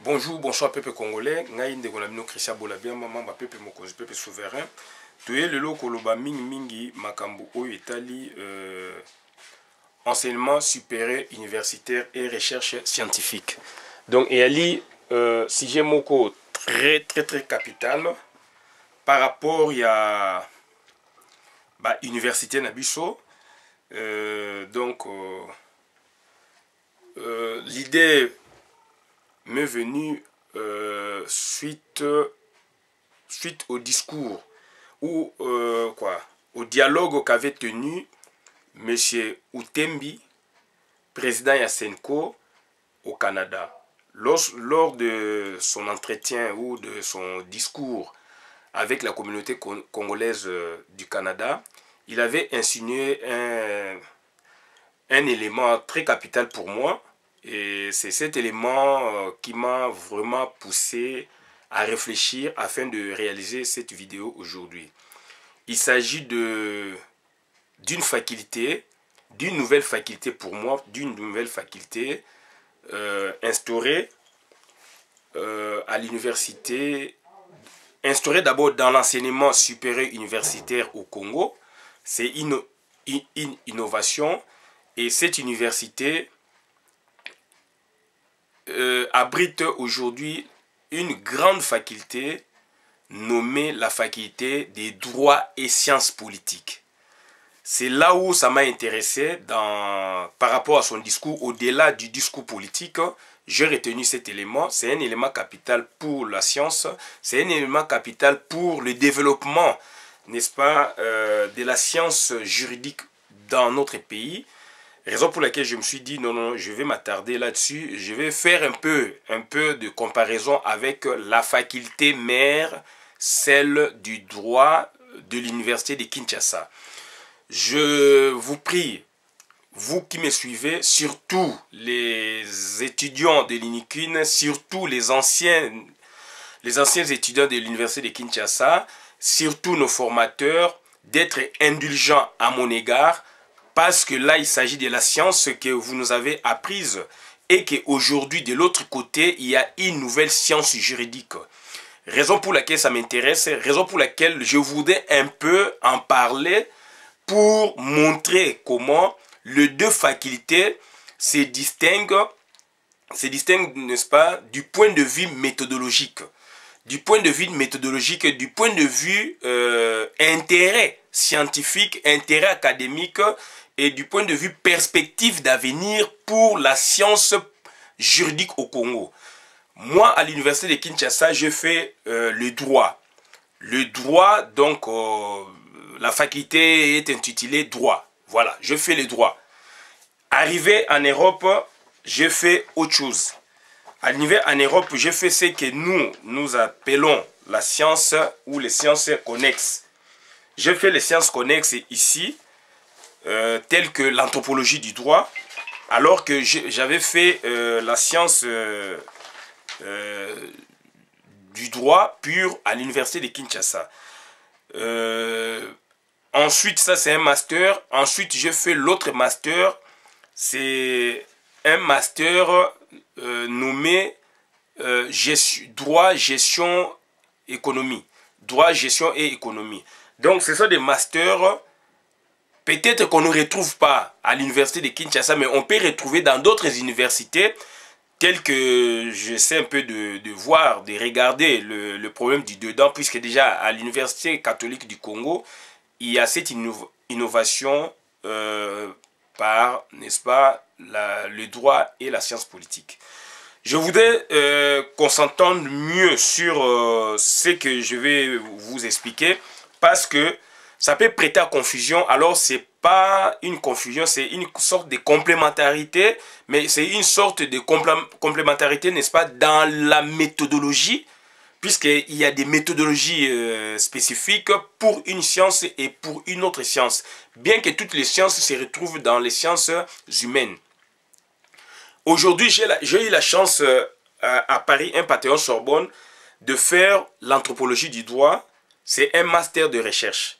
Bonjour, bonsoir peuple congolais. Ngai ndeko na bino Christian Bolabia mama ba peuple mokonzi peuple souverain. Toye lelo koloba mingi makambo oyo etali enseignement supérieur universitaire et recherche scientifique. Donc eyali sujet moko très capital par rapport ya ba université na biso. L'idée m'est venue suite au discours ou au dialogue qu'avait tenu M. Outembi, président Yasenko au Canada. Lors de son entretien ou de son discours avec la communauté congolaise du Canada, il avait insinué un élément très capital pour moi. Et c'est cet élément qui m'a vraiment poussé à réfléchir afin de réaliser cette vidéo aujourd'hui. Il s'agit d'une faculté, d'une nouvelle faculté pour moi, d'une nouvelle faculté instaurée à l'université, instaurée d'abord dans l'enseignement supérieur universitaire au Congo. C'est une innovation et cette université abrite aujourd'hui une grande faculté nommée la faculté des droits et sciences politiques. C'est là où ça m'a intéressé par rapport à son discours. Au-delà du discours politique, j'ai retenu cet élément. C'est un élément capital pour la science, c'est un élément capital pour le développement, n'est-ce pas, de la science juridique dans notre pays. Raison pour laquelle je me suis dit non, je vais m'attarder là-dessus. Je vais faire un peu de comparaison avec la faculté mère, celle du droit de l'université de Kinshasa. Je vous prie, vous qui me suivez, surtout les étudiants de l'UNIKIN, surtout les anciens étudiants de l'université de Kinshasa, surtout nos formateurs, d'être indulgents à mon égard. Parce que là, il s'agit de la science que vous nous avez apprise et qu'aujourd'hui, de l'autre côté, il y a une nouvelle science juridique. Raison pour laquelle ça m'intéresse, raison pour laquelle je voudrais un peu en parler pour montrer comment les deux facultés se distinguent, n'est-ce pas, du point de vue méthodologique. Du point de vue méthodologique, du point de vue intérêt scientifique, intérêt académique et du point de vue perspective d'avenir pour la science juridique au Congo. Moi, à l'université de Kinshasa, je fais le droit. Le droit, donc, la faculté est intitulée droit. Voilà, je fais le droit. Arrivé en Europe, je fais autre chose. Arrivé en Europe, je fais ce que nous appelons la science ou les sciences connexes. Je fais les sciences connexes ici, telles que l'anthropologie du droit, alors que j'avais fait la science du droit pur à l'université de Kinshasa. Ensuite, ça c'est un master. Ensuite, je fais l'autre master. C'est un master nommé droit, gestion, économie. Droit, gestion et économie. Donc, ce sont des masters, peut-être qu'on ne retrouve pas à l'université de Kinshasa, mais on peut retrouver dans d'autres universités, telles que j'essaie un peu de voir, de regarder le problème du dedans, puisque déjà à l'université catholique du Congo, il y a cette innovation par, n'est-ce pas, le droit et la science politique. Je voudrais qu'on s'entende mieux sur ce que je vais vous expliquer, parce que ça peut prêter à confusion. Alors, ce n'est pas une confusion, c'est une sorte de complémentarité, mais c'est une sorte de complémentarité, n'est-ce pas, dans la méthodologie, puisqu'il y a des méthodologies spécifiques pour une science et pour une autre science, bien que toutes les sciences se retrouvent dans les sciences humaines. Aujourd'hui, j'ai eu la chance à Paris, un Panthéon-Sorbonne, de faire l'anthropologie du droit. C'est un master de recherche.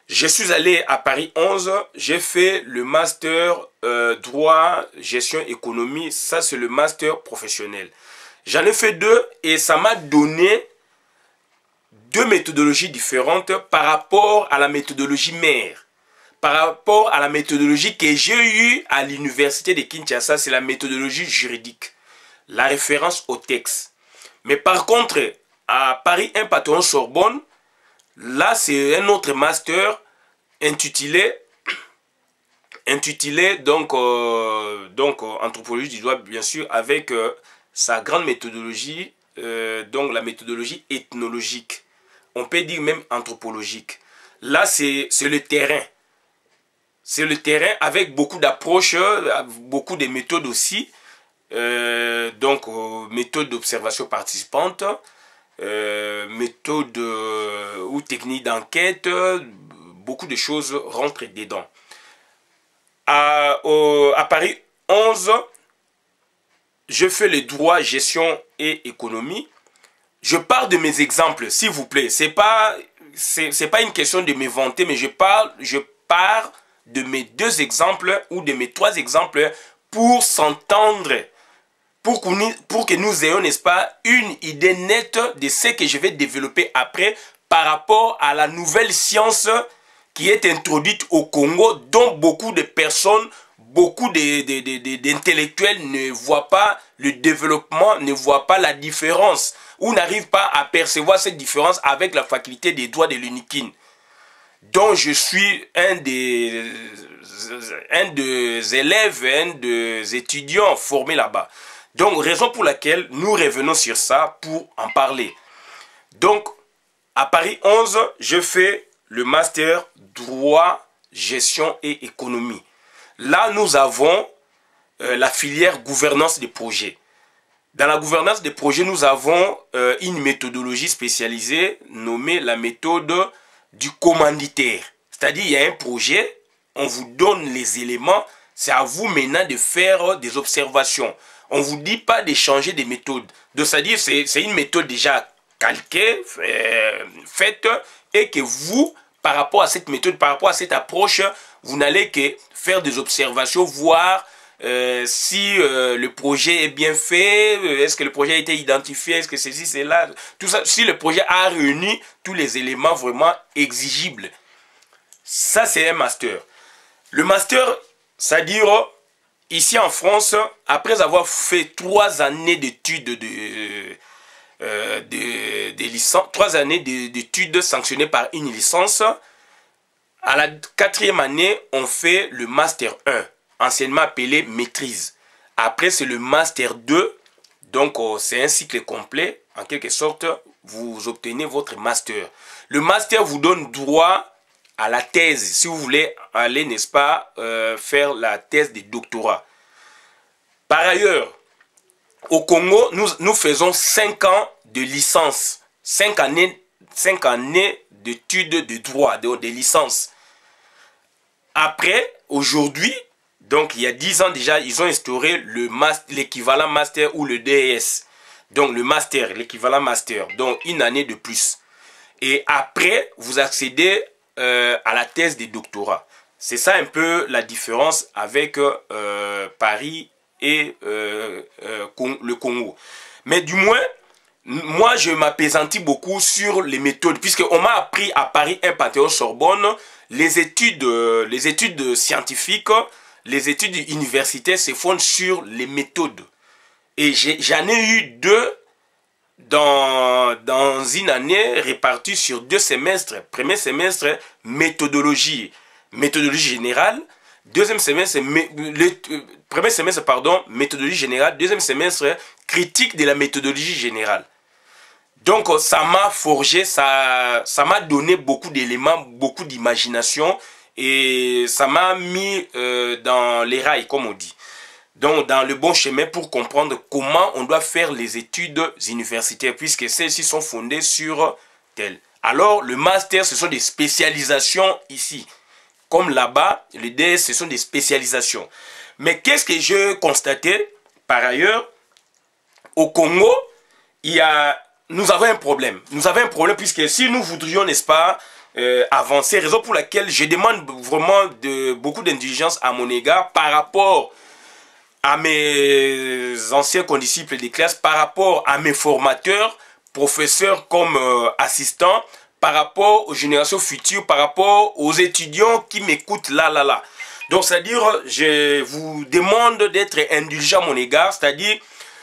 Je suis allé à Paris 11, j'ai fait le master droit, gestion, économie. Ça, c'est le master professionnel. J'en ai fait 2 et ça m'a donné 2 méthodologies différentes par rapport à la méthodologie mère. Par rapport à la méthodologie que j'ai eue à l'université de Kinshasa, c'est la méthodologie juridique. La référence au texte. Mais par contre, à Paris 1 Panthéon-Sorbonne, là c'est un autre master intitulé donc anthropologie du droit, bien sûr, avec sa grande méthodologie, donc la méthodologie ethnologique. On peut dire même anthropologique. Là, c'est le terrain. C'est le terrain avec beaucoup d'approches, beaucoup de méthodes aussi. Méthode d'observation participante, méthode ou technique d'enquête, beaucoup de choses rentrent dedans. À Paris 11, je fais le droit, gestion et économie. Je pars de mes exemples, s'il vous plaît. C'est pas une question de me vanter, mais je pars de mes 2 exemples ou de mes 3 exemples pour s'entendre, pour que nous ayons, n'est-ce pas, une idée nette de ce que je vais développer après par rapport à la nouvelle science qui est introduite au Congo, dont beaucoup de personnes, beaucoup d'intellectuels ne voient pas le développement, ne voient pas la différence, ou n'arrivent pas à percevoir cette différence avec la faculté des droits de l'UNIKIN, dont je suis un des élèves, un des étudiants formés là-bas. Donc, raison pour laquelle nous revenons sur ça pour en parler. Donc, à Paris 11, je fais le master droit, gestion et économie. Là, nous avons la filière gouvernance des projets. Dans la gouvernance des projets, nous avons une méthodologie spécialisée nommée la méthode du commanditaire. C'est-à-dire, il y a un projet, on vous donne les éléments, c'est à vous maintenant de faire des observations. On ne vous dit pas de changer de méthode. C'est-à-dire, c'est une méthode déjà calquée, faite, et que vous, par rapport à cette méthode, par rapport à cette approche, vous n'allez que faire des observations, voir si le projet est bien fait, est-ce que le projet a été identifié, est-ce que ceci, c'est là, tout ça, si le projet a réuni tous les éléments vraiment exigibles. Ça, c'est un master. Le master, c'est-à-dire, ici en France, après avoir fait 3 années d'études licence, 3 années d'études sanctionnées par une licence, à la 4e année, on fait le master 1, anciennement appelé maîtrise. Après, c'est le master 2, donc c'est un cycle complet. En quelque sorte, vous obtenez votre master. Le master vous donne droit à la thèse, si vous voulez aller, n'est-ce pas, faire la thèse de doctorat. Par ailleurs, au Congo, nous faisons 5 ans de licence, 5 années d'études de droit, de licence. Après, aujourd'hui, donc il y a 10 ans déjà, ils ont instauré l'équivalent master ou le DES. Donc le master, l'équivalent master, donc une année de plus. Et après, vous accédez à la thèse de doctorat. C'est ça un peu la différence avec Paris et le Congo. Mais du moins, moi je m'appesantis beaucoup sur les méthodes, puisqu'on m'a appris à Paris 1 Panthéon-Sorbonne les études scientifiques, les études universitaires se fondent sur les méthodes. Et j'en ai eu 2 dans une année répartie sur 2 semestres. Premier semestre, méthodologie générale. Deuxième semestre, premier semestre, pardon, méthodologie générale. Deuxième semestre, critique de la méthodologie générale. Donc, ça m'a forgé, ça m'a donné beaucoup d'éléments, beaucoup d'imagination. Et ça m'a mis dans les rails, comme on dit. Donc, dans le bon chemin pour comprendre comment on doit faire les études universitaires, puisque celles-ci sont fondées sur tel. Alors, le master, ce sont des spécialisations ici. Comme là-bas, les DS, ce sont des spécialisations. Mais qu'est-ce que je constatais par ailleurs? Au Congo, nous avons un problème. Nous avons un problème puisque si nous voudrions, n'est-ce pas, avancer, raison pour laquelle je demande vraiment beaucoup d'indulgence à mon égard par rapport à mes anciens condisciples des classes, par rapport à mes formateurs, professeurs comme assistants, par rapport aux générations futures, par rapport aux étudiants qui m'écoutent là. Donc, c'est-à-dire, je vous demande d'être indulgent à mon égard, c'est-à-dire,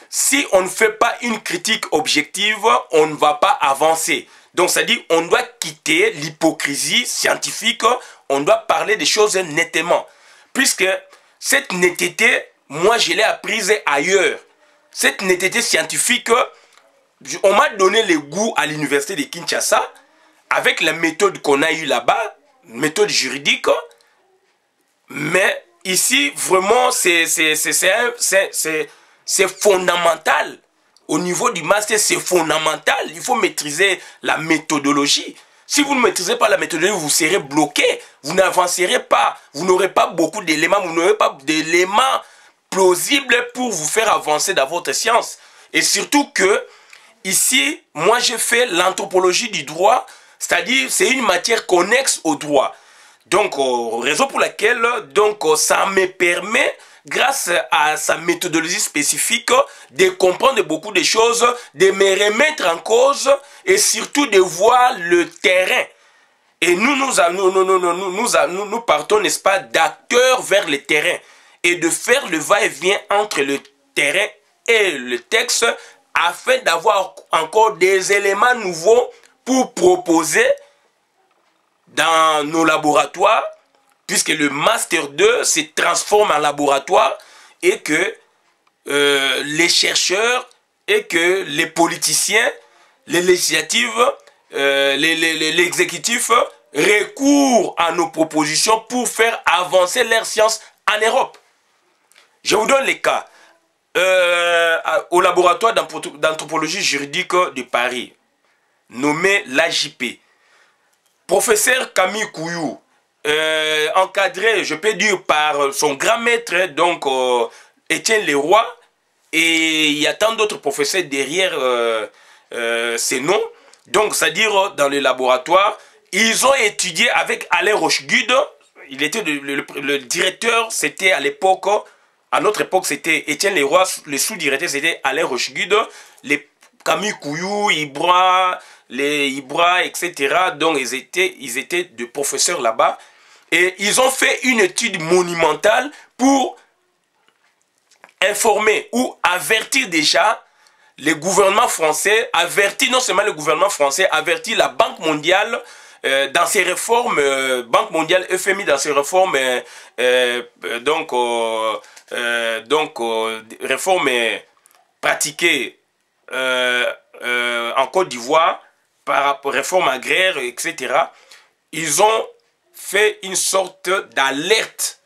si on ne fait pas une critique objective, on ne va pas avancer. Donc, c'est-à-dire, on doit quitter l'hypocrisie scientifique, on doit parler des choses nettement. Puisque cette netteté, moi, je l'ai apprise ailleurs. Cette netteté scientifique, on m'a donné le goût à l'université de Kinshasa, avec la méthode qu'on a eue là-bas, méthode juridique. Mais ici, vraiment, c'est fondamental. Au niveau du master, c'est fondamental. Il faut maîtriser la méthodologie. Si vous ne maîtrisez pas la méthodologie, vous serez bloqué. Vous n'avancerez pas. Vous n'aurez pas beaucoup d'éléments. Vous n'aurez pas d'éléments plausibles pour vous faire avancer dans votre science. Et surtout que, ici, moi, j'ai fait l'anthropologie du droit. C'est-à-dire, c'est une matière connexe au droit. Donc, raison pour laquelle, donc, ça me permet, grâce à sa méthodologie spécifique, de comprendre beaucoup de choses, de me remettre en cause et surtout de voir le terrain. Et nous partons, n'est-ce pas, d'acteurs vers le terrain et de faire le va-et-vient entre le terrain et le texte afin d'avoir encore des éléments nouveaux pour proposer dans nos laboratoires, puisque le Master 2 se transforme en laboratoire et que les chercheurs et que les politiciens, les législatifs, l'exécutif recourent à nos propositions pour faire avancer leur science en Europe. Je vous donne les cas. Au laboratoire d'anthropologie juridique de Paris, nommé l'AJP, professeur Camille Kouyou, encadré, je peux dire, par son grand maître, donc Étienne Leroy, et il y a tant d'autres professeurs derrière ces noms. Donc, c'est-à-dire, dans le laboratoire, ils ont étudié avec Alain Rochegude. Il était le directeur, c'était à l'époque, à notre époque, c'était Étienne Leroy, le sous-directeur, c'était Alain Rochegude, les Camille Kouyou, Ibra, les Ibra, etc. Donc, ils étaient de professeurs là-bas. Et ils ont fait une étude monumentale pour informer ou avertir déjà le gouvernement français, avertir non seulement le gouvernement français, avertir la Banque mondiale dans ses réformes, Banque mondiale, FMI dans ses réformes, réformes pratiquées en Côte d'Ivoire, par rapport aux réformes agraires, etc. Ils ont fait une sorte d'alerte.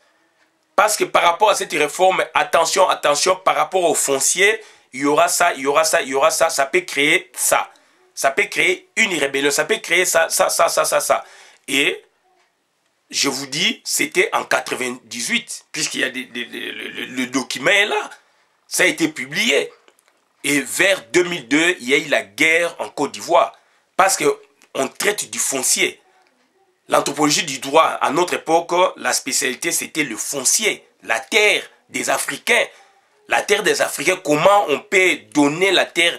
Parce que par rapport à cette réforme, attention, attention, par rapport au foncier, il y aura ça, il y aura ça, il y aura ça, ça peut créer ça. Ça peut créer une rébellion, ça peut créer ça. Et je vous dis, c'était en 98, puisqu'il y a le document est là. Ça a été publié. Et vers 2002, il y a eu la guerre en Côte d'Ivoire. Parce qu'on traite du foncier. L'anthropologie du droit, à notre époque, la spécialité, c'était le foncier, la terre des Africains. La terre des Africains, comment on peut donner la terre,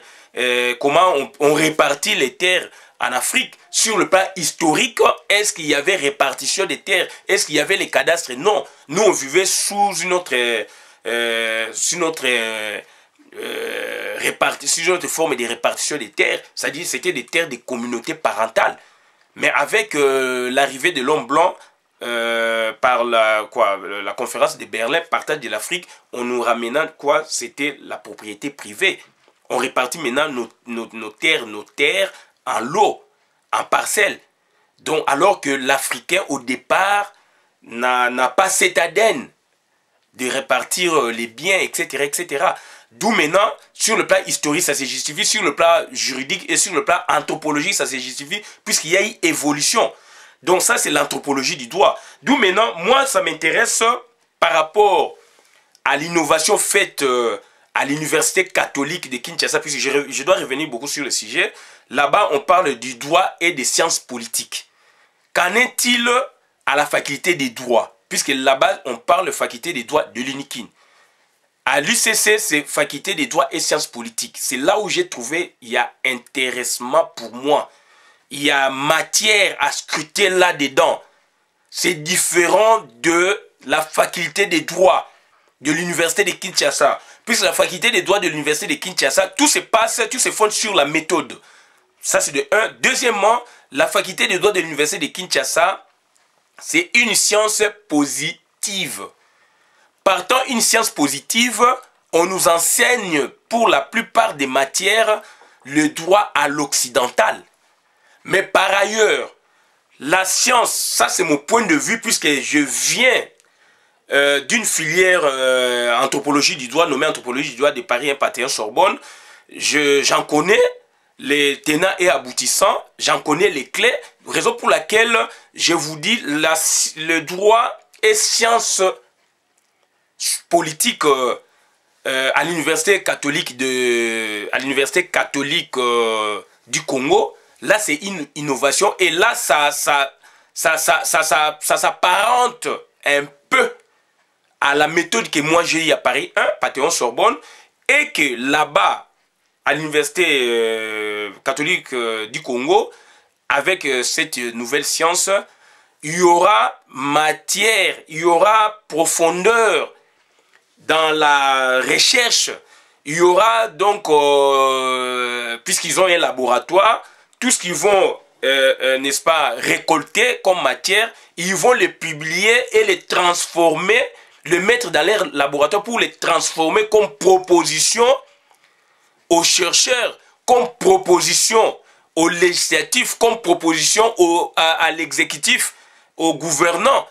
comment on répartit les terres en Afrique. Sur le plan historique, est-ce qu'il y avait répartition des terres? Est-ce qu'il y avait les cadastres? Non. Nous, on vivait sous une autre forme de répartition des terres. C'est-à-dire c'était des terres des communautés parentales. Mais avec l'arrivée de l'homme blanc par la conférence de Berlin, partage de l'Afrique, on nous ramena quoi? C'était la propriété privée. On répartit maintenant nos terres en lots, en parcelles. Donc, alors que l'Africain, au départ, n'a pas cet ADN de répartir les biens, etc., etc. D'où maintenant, sur le plan historique, ça se justifie, sur le plan juridique et sur le plan anthropologique, ça se justifie, puisqu'il y a eu évolution. Donc ça, c'est l'anthropologie du droit. D'où maintenant, moi, ça m'intéresse par rapport à l'innovation faite à l'université catholique de Kinshasa, puisque je dois revenir beaucoup sur le sujet. Là-bas, on parle du droit et des sciences politiques. Qu'en est-il à la faculté des droits? Puisque là-bas, on parle de faculté des droits de l'UNIKIN. À l'UCC, c'est faculté des droits et sciences politiques. C'est là où j'ai trouvé il y a intéressement pour moi. Il y a matière à scruter là-dedans. C'est différent de la faculté des droits de l'université de Kinshasa. Puisque la faculté des droits de l'université de Kinshasa, tout se fonde sur la méthode. Ça, c'est de un. Deuxièmement, la faculté des droits de l'université de Kinshasa, c'est une science positive. Partant une science positive, on nous enseigne pour la plupart des matières le droit à l'occidental. Mais par ailleurs, la science, ça c'est mon point de vue puisque je viens d'une filière anthropologie du droit, nommée anthropologie du droit de Paris 1 Panthéon-Sorbonne. J'en connais les tenants et aboutissants, j'en connais les clés, raison pour laquelle je vous dis le droit et science politique à l'université catholique du Congo. Là c'est une innovation et là ça s'apparente un peu à la méthode que moi j'ai eu à Paris 1 Panthéon-Sorbonne et que là-bas à l'université catholique du Congo, avec cette nouvelle science, il y aura matière, il y aura profondeur dans la recherche. Il y aura donc, puisqu'ils ont un laboratoire, tout ce qu'ils vont, n'est-ce pas, récolter comme matière, ils vont le publier et le transformer, le mettre dans leur laboratoire pour le transformer comme proposition aux chercheurs, comme proposition aux législatifs, comme proposition à l'exécutif, aux gouvernants.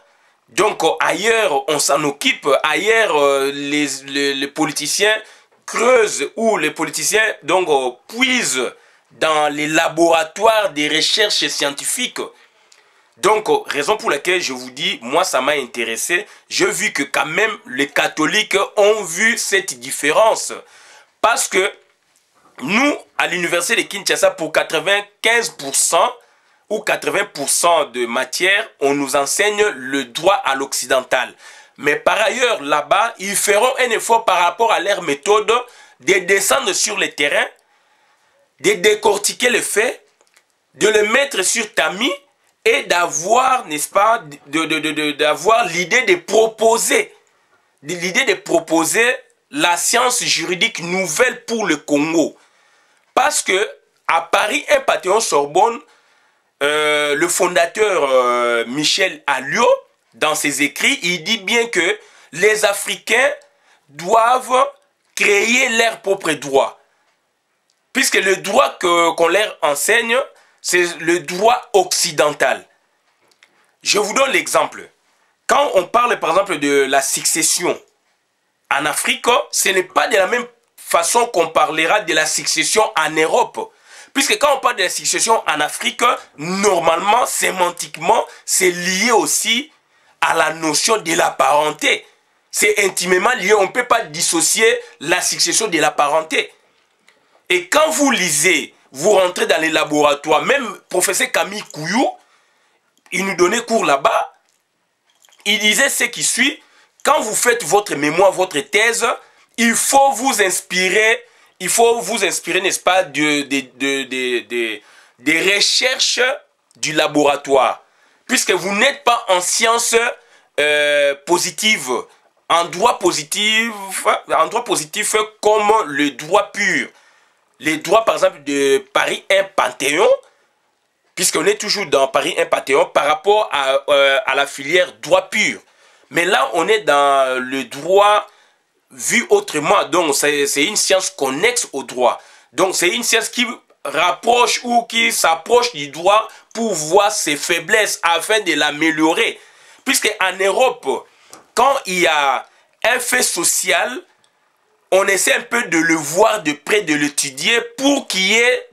Donc ailleurs, on s'en occupe, ailleurs, les politiciens creusent ou les politiciens donc, puisent dans les laboratoires des recherches scientifiques. Donc, raison pour laquelle je vous dis, moi ça m'a intéressé, j'ai vu que quand même les catholiques ont vu cette différence. Parce que nous, à l'université de Kinshasa, pour 95% ou 80% de matière, on nous enseigne le droit à l'occidental. Mais par ailleurs, là-bas, ils feront un effort par rapport à leur méthode de descendre sur le terrain, de décortiquer les faits, de le mettre sur tamis et d'avoir, n'est-ce pas, d'avoir l'idée de proposer, la science juridique nouvelle pour le Congo. Parce que à Paris 1 Panthéon-Sorbonne, le fondateur Michel Alliot, dans ses écrits, il dit bien que les Africains doivent créer leurs propres droits. Puisque le droit qu'on leur enseigne, c'est le droit occidental. Je vous donne l'exemple. Quand on parle par exemple de la succession en Afrique, ce n'est pas de la même façon qu'on parlera de la succession en Europe. Puisque quand on parle de la succession en Afrique, normalement, sémantiquement, c'est lié aussi à la notion de la parenté. C'est intimement lié, on ne peut pas dissocier la succession de la parenté. Et quand vous lisez, vous rentrez dans les laboratoires, même professeur Camille Kouyou, il nous donnait cours là-bas, il disait ce qui suit, quand vous faites votre mémoire, votre thèse, il faut vous inspirer, n'est-ce pas, des recherches du laboratoire. Puisque vous n'êtes pas en sciences positives, en droit positif comme le droit pur. Les droits, par exemple, de Paris 1 Panthéon, puisqu'on est toujours dans Paris 1 Panthéon par rapport à la filière droit pur. Mais là, on est dans le droit vu autrement. Donc, c'est une science connexe au droit. Donc, c'est une science qui rapproche ou qui s'approche du droit pour voir ses faiblesses afin de l'améliorer. Puisque en Europe, quand il y a un fait social, on essaie un peu de le voir de près, de l'étudier pour qu'il y ait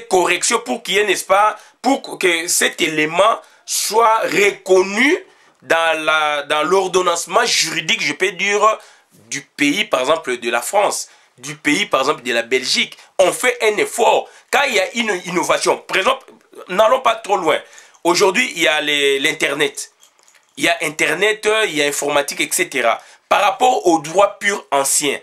correction, pour qu'il y ait, n'est-ce pas, pour que cet élément soit reconnu dans l'ordonnancement juridique, je peux dire, du pays, par exemple, de la France, du pays, par exemple, de la Belgique. On fait un effort. Quand il y a une innovation, par exemple, n'allons pas trop loin. Aujourd'hui, il y a l'Internet. Il y a Internet, il y a informatique, etc. par rapport aux droits purs anciens.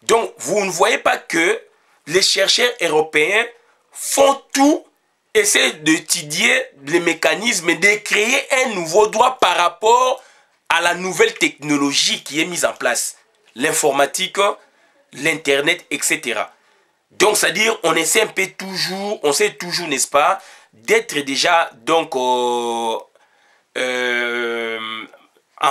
Donc, vous ne voyez pas que les chercheurs européens font tout, essaient d'étudier les mécanismes et de créer un nouveau droit par rapport à la nouvelle technologie qui est mise en place. L'informatique, l'Internet, etc. Donc, c'est-à-dire, on essaie un peu toujours, on sait toujours, n'est-ce pas, d'être déjà, donc, en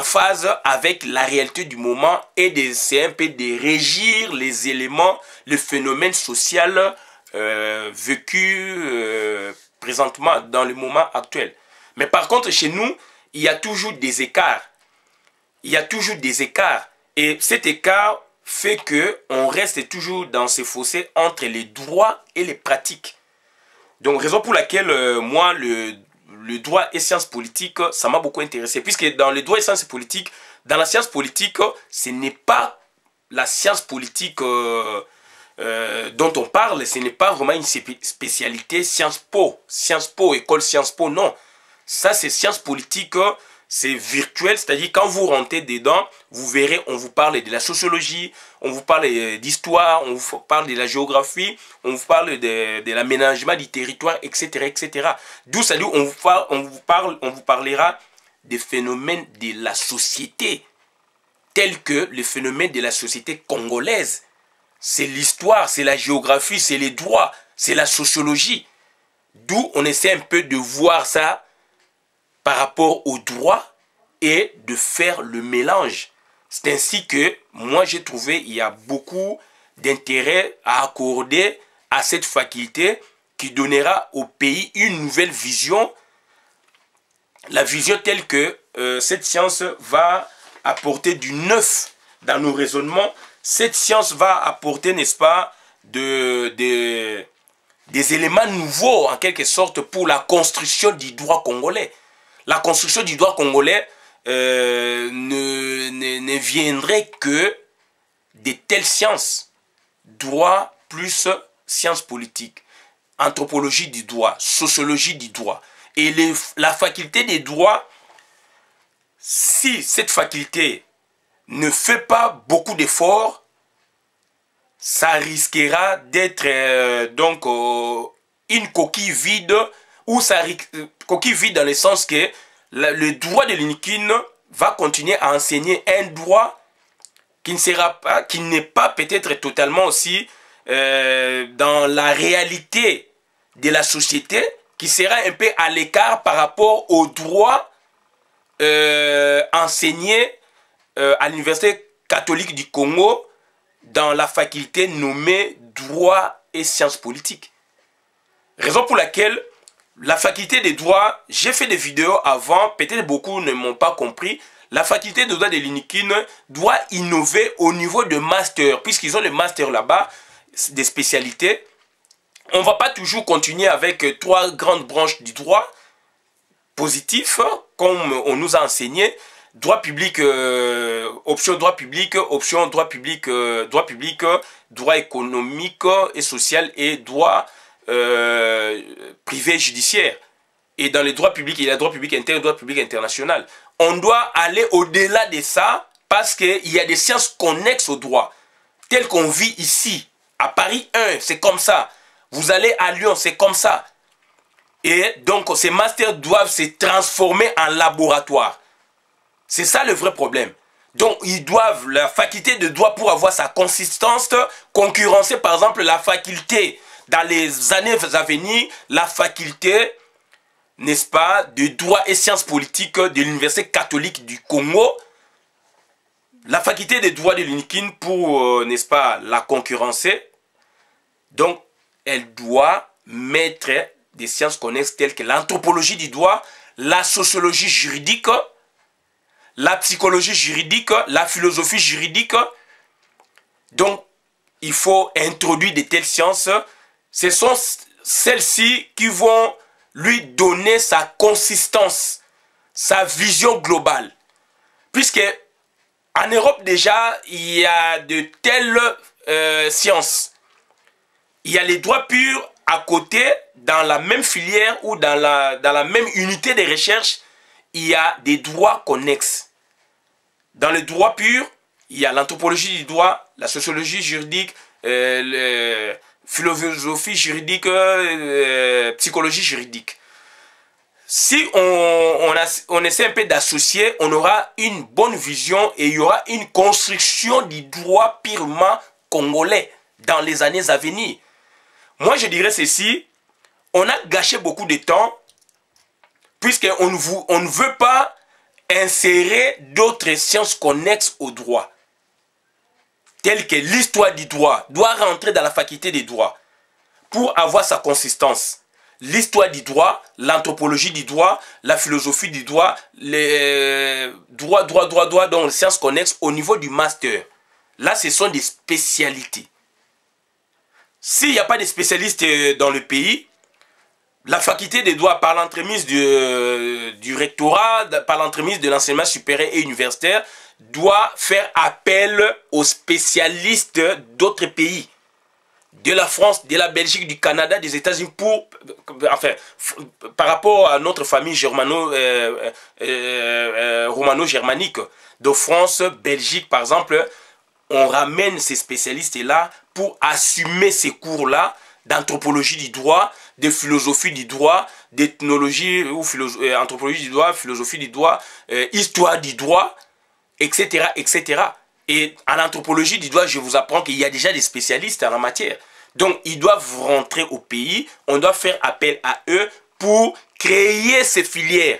phase avec la réalité du moment et d'essayer un peu de régir les éléments, le phénomène social vécu présentement dans le moment actuel. Mais par contre, chez nous, il y a toujours des écarts. Il y a toujours des écarts. Et cet écart fait qu'on reste toujours dans ce fossé entre les droits et les pratiques. Donc, raison pour laquelle, moi, le droit et sciences politiques, ça m'a beaucoup intéressé. Puisque dans le droit et sciences politiques, dans la science politique, ce n'est pas la science politique dont on parle, ce n'est pas vraiment une spécialité Sciences Po, école Sciences Po, non. Ça, c'est sciences politiques, c'est virtuel, c'est-à-dire quand vous rentrez dedans, vous verrez, on vous parle de la sociologie, on vous parle d'histoire, on vous parle de la géographie, on vous parle de l'aménagement du territoire, etc., etc. D'où ça dit, on vous parlera des phénomènes de la société, tels que le phénomène de la société congolaise. C'est l'histoire, c'est la géographie, c'est les droits, c'est la sociologie. D'où on essaie un peu de voir ça par rapport aux droits et de faire le mélange. C'est ainsi que moi j'ai trouvé il y a beaucoup d'intérêt à accorder à cette faculté qui donnera au pays une nouvelle vision. La vision telle que cette science va apporter du neuf dans nos raisonnements. Cette science va apporter, n'est-ce pas, des éléments nouveaux en quelque sorte pour la construction du droit congolais. La construction du droit congolais ne viendrait que de telles sciences. Droit plus sciences politiques, anthropologie du droit, sociologie du droit. Et la faculté des droits, si cette faculté ne fait pas beaucoup d'efforts, ça risquera d'être donc une coquille vide, ou ça coquille vide dans le sens que le droit de l'UNIKIN va continuer à enseigner un droit qui n'est pas peut-être totalement aussi dans la réalité de la société, qui sera un peu à l'écart par rapport au droit enseigné à l'Université catholique du Congo dans la faculté nommée droit et sciences politiques. Raison pour laquelle la faculté des droits, j'ai fait des vidéos avant, peut-être beaucoup ne m'ont pas compris. La faculté de droit de l'UNIKIN doit innover au niveau de master, puisqu'ils ont le master là-bas, des spécialités. On ne va pas toujours continuer avec 3 grandes branches du droit positif, comme on nous a enseigné. Droit public, option droit public, option droit public, droit économique et social et droit privé judiciaire. Et dans les droits publics, il y a droit public interne et droit public international. On doit aller au-delà de ça parce qu'il y a des sciences connexes au droit, telles qu'on vit ici. À Paris 1, c'est comme ça. Vous allez à Lyon, c'est comme ça. Et donc, ces masters doivent se transformer en laboratoire. C'est ça le vrai problème. Donc, ils doivent, la faculté de droit pour avoir sa consistance, concurrencer par exemple la faculté, dans les années à venir, la faculté, n'est-ce pas, de droit et sciences politiques de l'Université catholique du Congo, la faculté de droit de l'UNIKIN pour, n'est-ce pas, la concurrencer. Donc, elle doit mettre des sciences connexes telles que l'anthropologie du droit, la sociologie juridique, la psychologie juridique, la philosophie juridique. Donc, il faut introduire de telles sciences. Ce sont celles-ci qui vont lui donner sa consistance, sa vision globale. Puisque en Europe déjà, il y a de telles sciences. Il y a les droits purs à côté, dans la même filière ou dans la même unité de recherche, il y a des droits connexes. Dans le droit pur, il y a l'anthropologie du droit, la sociologie juridique, philosophie juridique, psychologie juridique. Si on essaie un peu d'associer, on aura une bonne vision et il y aura une construction du droit purement congolais dans les années à venir. Moi, je dirais ceci, on a gâché beaucoup de temps puisqu'on ne veut pas insérer d'autres sciences connexes au droit, telles que l'histoire du droit, doit rentrer dans la faculté des droits pour avoir sa consistance. L'histoire du droit, l'anthropologie du droit, la philosophie du droit, les droit, donc les sciences connexes au niveau du master. Là, ce sont des spécialités. S'il n'y a pas de spécialistes dans le pays, la faculté des droits, par l'entremise du rectorat, par l'entremise de l'enseignement supérieur et universitaire, doit faire appel aux spécialistes d'autres pays. De la France, de la Belgique, du Canada, des États-Unis, par rapport à notre famille romano-germanique, de France, Belgique, par exemple, on ramène ces spécialistes-là pour assumer ces cours-là d'anthropologie du droit, de philosophie du droit, d'ethnologie ou anthropologie du droit, philosophie du droit, histoire du droit, etc., etc. Et en anthropologie du droit, je vous apprends qu'il y a déjà des spécialistes en la matière. Donc, ils doivent rentrer au pays, on doit faire appel à eux pour créer ces filières.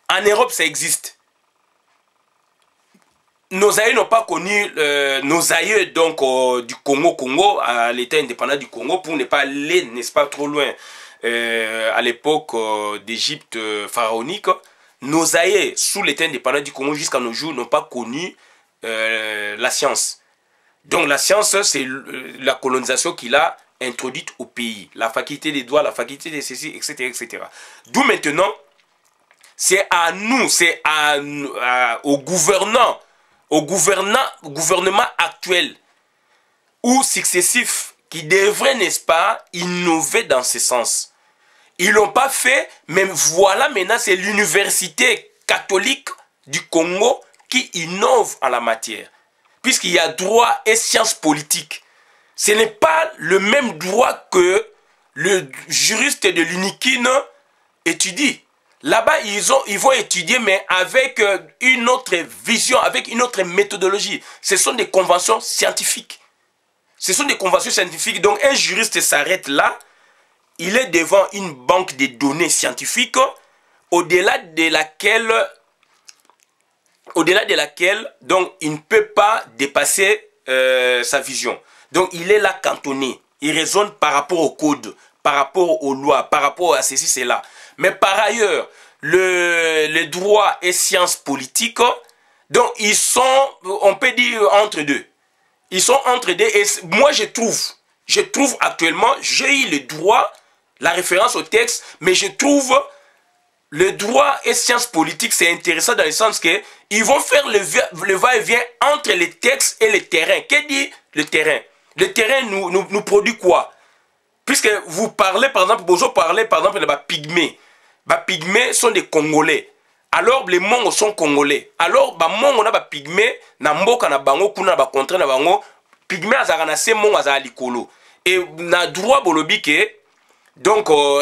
En Europe, ça existe. Nos aïeux n'ont pas connu, nos aïeux donc du Congo, à l'état indépendant du Congo, pour ne pas aller, n'est-ce pas, trop loin, à l'époque d'Égypte pharaonique, nos aïeux, sous l'état indépendant du Congo jusqu'à nos jours, n'ont pas connu la science. Donc la science, c'est la colonisation qu'il a introduite au pays. La faculté des droits, la faculté des ceci, etc. etc. D'où maintenant, c'est à nous, c'est au gouvernement actuel ou successif qui devrait, n'est-ce pas, innover dans ce sens. Ils ne l'ont pas fait, mais voilà maintenant, c'est l'université catholique du Congo qui innove en la matière. Puisqu'il y a droit et sciences politiques. Ce n'est pas le même droit que le juriste de l'UNIKIN étudie. Là-bas, ils vont étudier, mais avec une autre vision, avec une autre méthodologie. Ce sont des conventions scientifiques. Ce sont des conventions scientifiques. Donc, un juriste s'arrête là. Il est devant une banque de données scientifiques au-delà de laquelle donc, il ne peut pas dépasser sa vision. Donc, il est là cantonné. Il raisonne par rapport au code, par rapport aux lois, par rapport à ceci, cela. Mais par ailleurs, le droit et sciences politiques, donc ils sont, on peut dire, entre deux. Ils sont entre deux. Et moi, je trouve actuellement, j'ai eu le droit, la référence au texte, mais je trouve le droit et sciences politiques, c'est intéressant dans le sens que ils vont faire le va-et-vient entre les textes et le terrain. Qu'est-ce que dit le terrain? Le terrain nous produit quoi? Puisque vous parlez, par exemple, Bozo parlait, par exemple, de pygmées. Les pygmées sont des Congolais. Alors, les Mongos sont Congolais. Alors, les Mongos ont des pygmées, na mboka na bango, kuna na contre na bango, pygmées azara na se Mongos azara likolo. Et na droit bolobike, donc, tous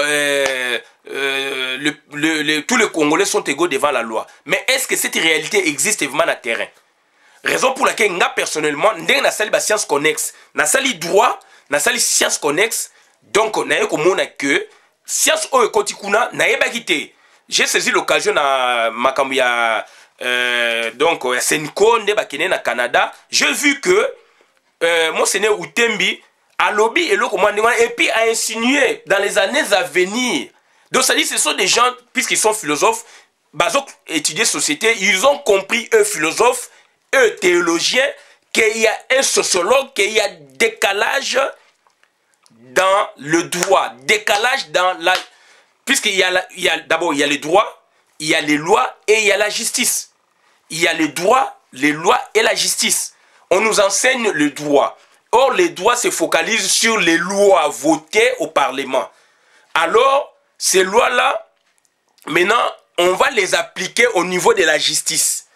les Congolais sont égaux devant la loi. Mais est-ce que cette réalité existe vraiment dans le terrain? Raison pour laquelle, moi, personnellement, je suis dans la science connexe. Dans le droit, dans la science connexe, donc, je sais que science o ekotikuna na yebakite. J'ai saisi l'occasion na makambuya donc Senko nde bakene na Canada. J'ai vu que Monseigneur Utembi a lobby et le commandement et puis a insinué dans les années à venir. Donc ça dit ce sont des gens puisqu'ils sont philosophes, basés étudier société, ils ont compris eux philosophes, eux théologiens qu'il y a un sociologue, qu'il y a décalage dans le droit, décalage dans la... Puisqu'il y a d'abord, il y a les droits, il y a les lois et il y a la justice. Il y a les droits, les lois et la justice. On nous enseigne le droit. Or, les droits se focalisent sur les lois votées au Parlement. Alors, ces lois-là, maintenant, on va les appliquer au niveau de la justice.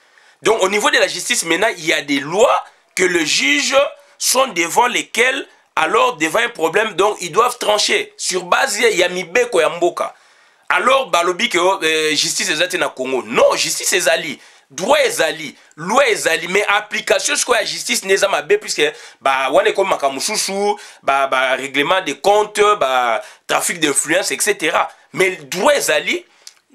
Donc au niveau de la justice, maintenant, il y a des lois que les juges sont devant lesquelles, alors devant un problème, donc ils doivent trancher. Sur base, il y a Mibeko et Mboka. Alors, balobi que justice est na Congo. Non, justice est ali. Droit est ali. Loi est ali. Mais application sur la justice n'est pas bien puisque, on est comme Makamususu, règlement des comptes, trafic d'influence, etc. Mais droit est ali,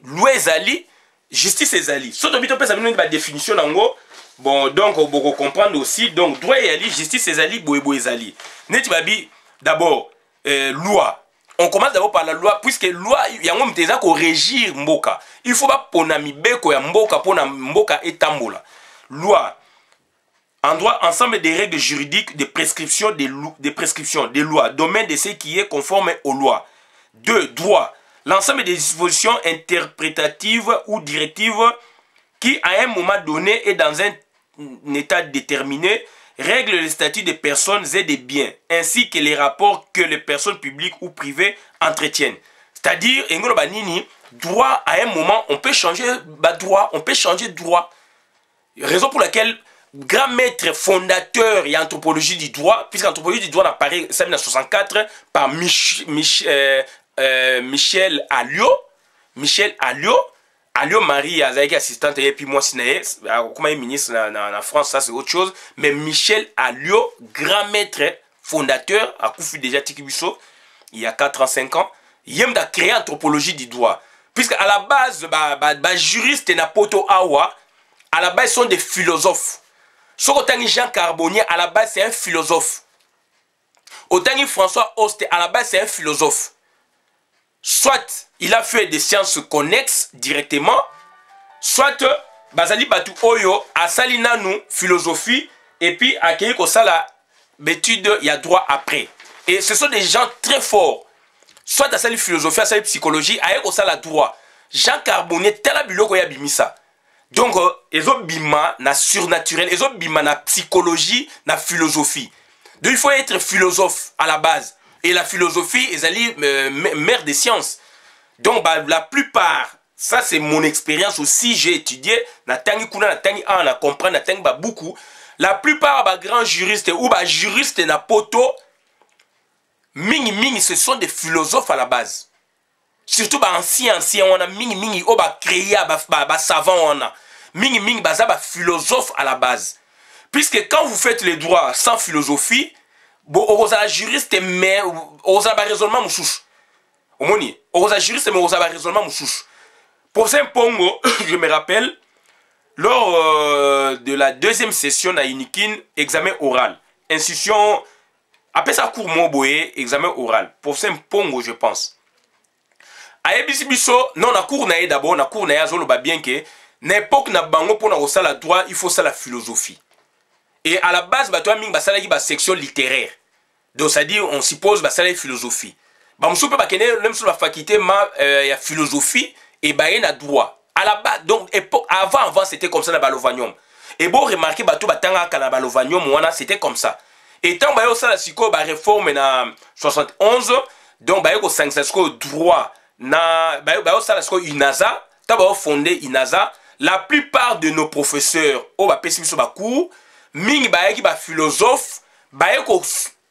loi est ali, justice est ali. Si on peut savoir une définition en gros, bon, donc, on peut comprendre aussi. Donc, droit est ali, justice est ali, boébo est ali. N'est-ce pas d'abord, loi. On commence d'abord par la loi, puisque loi, il y a un moment qu'on régir Mboka. Il faut pas pour Namibeko et Mboka, pour Mboka et Tambola. Loi. En droit, ensemble des règles juridiques, des prescriptions, des lois, domaine de ce qui est conforme aux lois. 2. Droit. L'ensemble des dispositions interprétatives ou directives qui, à un moment donné et dans un état déterminé, règle le statut des personnes et des biens, ainsi que les rapports que les personnes publiques ou privées entretiennent. C'est-à-dire, droit, à un moment, on peut changer droit, on peut changer droit. Raison pour laquelle, grand maître fondateur et anthropologie du droit, puisque l'anthropologie du droit apparaît en 1964 par Michel Alliot. Michel Alliot. Alliot Marie Azaïki assistante et puis moi comme ministre en France, ça c'est autre chose. Mais Michel Alliot, grand maître fondateur, a Koufi déjà Tikibiso, il y a 4 ans, 5 ans, il a créé l'anthropologie du droit. Puisque à la base, juriste et Napoto Awa, à la base, ils sont des philosophes. Autant Jean Carbonnier, à la base, c'est un philosophe. Autant François Hoste, à la base, c'est un philosophe. Soit il a fait des sciences connexes directement, soit Bazali Batu Oyo a sali nanu philosophie et puis a créé comme ça la étude, il y a droit après. Et ce sont des gens très forts. Soit à sali philosophie, à sali psychologie, a comme ça la droit. Jean Carbonnier, tel biloko ya bimisa. Donc, ils ont bima na surnaturel, ils ont bima na psychologie, na philosophie. Donc il faut être philosophe à la base. Et la philosophie, ils allaient mère des sciences. Donc, la plupart, ça c'est mon expérience aussi, j'ai étudié, na tangi kuna, na tangi an, na comprendre, na tangi beaucoup. La plupart des grands juristes ou juristes na poto, mingi, ce sont des philosophes à la base. Surtout anciens, on a mingi, on a créé, savant, on a. Mingi, baza philosophe à la base. Puisque quand vous faites les droits sans philosophie, bon, on a juriste, mais on a raisonnement moussouche. On a juriste, mais on a raisonnement moussouche. Pour Saint-Pongo, je me rappelle, lors de la deuxième session à Inikin, examen oral. Institution, après ça, cours Moboé, examen oral. Pour Saint-Pongo, je pense. A Ebisibiso, non, on a cours naïe d'abord, on a cours naïe, on a bien que, n'importe na bango pour na la droit, il faut ça la philosophie. Et à la base, bah, toi, ça la section littéraire. Donc, ça dit, on suppose, bah, ça la philosophie. Bah, on peut pas qu'il même sur la faculté, il y a philosophie et bah, il y a droit. À la base, donc, avant, c'était comme ça dans Balovanium. Et bon, remarquez, bah, tout, bah, tant que dans Balovanium, c'était comme ça. Et tant, bah, ça, la psycho, bah, réforme, na 71, donc, bah, il y a 5 droit, na, bah, ça, la psycho, INASA, tant, bah, fondé INASA, la plupart de nos professeurs, oh, bah, pessimistes, bah, cours, Ming ba yaki ba philosophe ba yako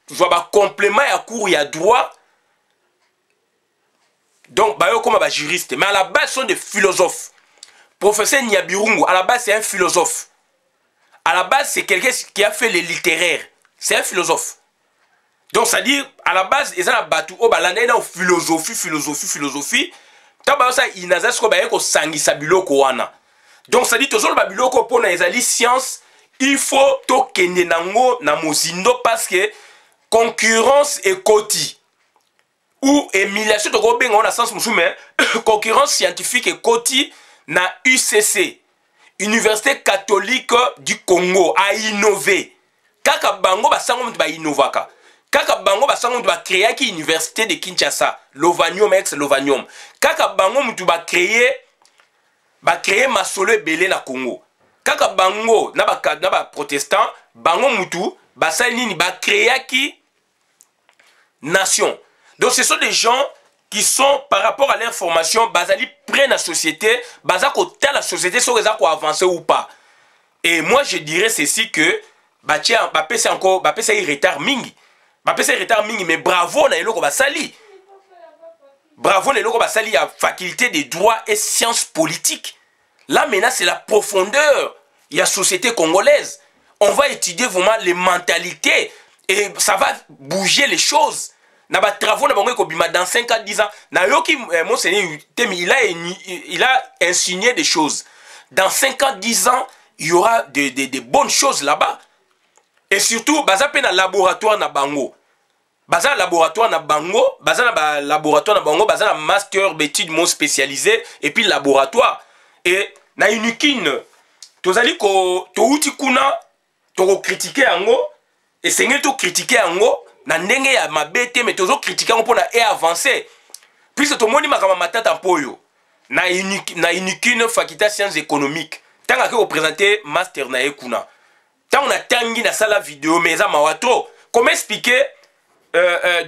joa ba complément ya cours ya droit. Donc ba yako comme ba juriste, mais à la base sont des philosophes. Professeur Nyabirungu à la base c'est un philosophe. À la base c'est quelqu'un qui a fait les littéraires. C'est un philosophe. Donc ça dit à la base ils ont battu au balanda dans philosophie. Ta ba ça inaza sko ba yako sangisa biloko wana. Donc ça dit toujours ba biloko pona ezali science. Il faut tokende nango na mozindo parce que concurrence et koti ou émulation de gobenga on a sens musume concurrence scientifique et koti na UCC Université catholique du Congo a innové kaka bango basango mutu ba innovaka kaka bango basango mutu ba créer ki université de Kinshasa Lovanium ex Lovanium kaka bango mutu ba créer masolo ebele na Congo. Kaka bango na ba protestant bango mutu basali nini ba créer qui nation. Donc ce sont des gens qui sont par rapport à leur formation basali prennent la société, basako telle la société sur les ko avancer ou pas. Et moi, je dirais ceci que, tiens, c'est encore, c'est un retard mingi. C'est un retard mingi, mais bravo, na eloko basali. Bravo, na eloko basali, il y a faculté des droits et sciences politiques. Là, maintenant, c'est la profondeur. Il y a société congolaise. On va étudier vraiment les mentalités et ça va bouger les choses. Na ba travaux na bango kobima dans 5 ans 10 ans. Na yoki monseigneur Temi il a insigné des choses. Dans 5 ans 10 ans, il y aura des bonnes choses là-bas. Et surtout baza pe na laboratoire na bango. Baza laboratoire na bango, baza na laboratoire na bango, baza na master d'études mon spécialisé et puis laboratoire. Et na unikine tozali ko to uti kuna to critiquer ango et sengeli to critiquer ango. Na ndenge ya mabete mais tozo critiquer on pona et avancer puisque to moni makama matata mpoyo na unikine faculté sciences économiques tanga ke représenter master na ekuna tant on a tangi na sala vidéo mais za mawato comment expliquer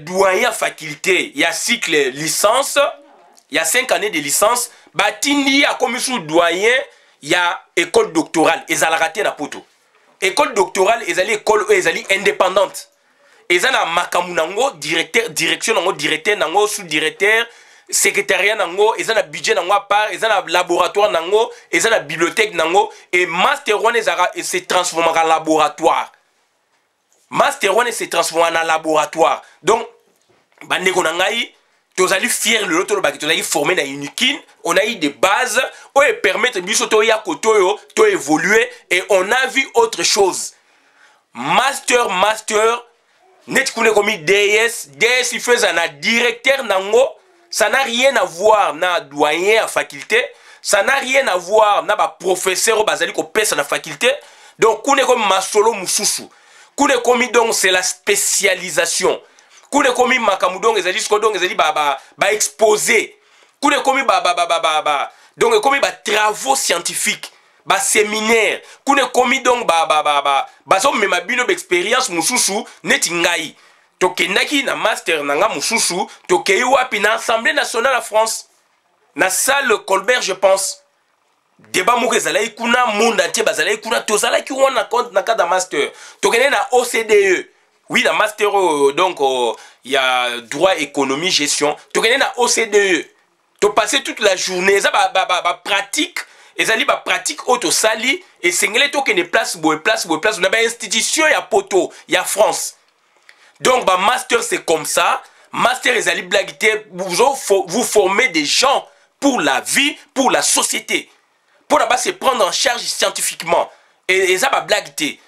doyen faculté il y a cycle licence il y a 5 années de licence batindi a comme sous doyen il y a école doctorale ezalaka na poto école doctorale ezali école ezali indépendante. Ils ont un makamou nango, direction nango, directeur nango, sous-directeur, secrétariat nango, ils ont un budget nango à part, ils ont un laboratoire nango, ils ont une bibliothèque nango, et Master One se transforme en laboratoire. Master One se transforme en laboratoire. Donc, bande konangai, tu as fier le lot, tu as formé dans Unikine, on a eu des bases, on permettre bisoto ya kotoyo, to évoluer, et on a vu autre chose. Master. Net koune komi DS il fait un directeur nango, ça n'a rien à voir na doyen à faculté, ça n'a rien à voir na ba professeur bazali ko pesa na faculté. Donc koune komi masolo mususu. Koune komi donc c'est la spécialisation. Koune komi makamu donc ezali sko donc ezali ba exposé. Koune komi donc komi ba travaux scientifiques. Ba séminaire kune komi donc bazo mema bino expérience mususu neti ngai tokendaki na master nanga mususu tokei wapi na Assemblée nationale à France na salle Colbert je pense débat moko ezalaki kuna monde entier bazalaki kuna tozalaki wana compte na cadre master tokende na OCDE oui na master donc il y a droit économie gestion tokende na OCDE to passer toute la journée ça pratique. Ezali ba pratique auto sali et sengele to kene place boy on a ba institution ya poto ya France. Donc ba master c'est comme ça, master ezali blagité vous formez des gens pour la vie, pour la société. Pour là-bas se prendre en charge scientifiquement et ça ba blagité.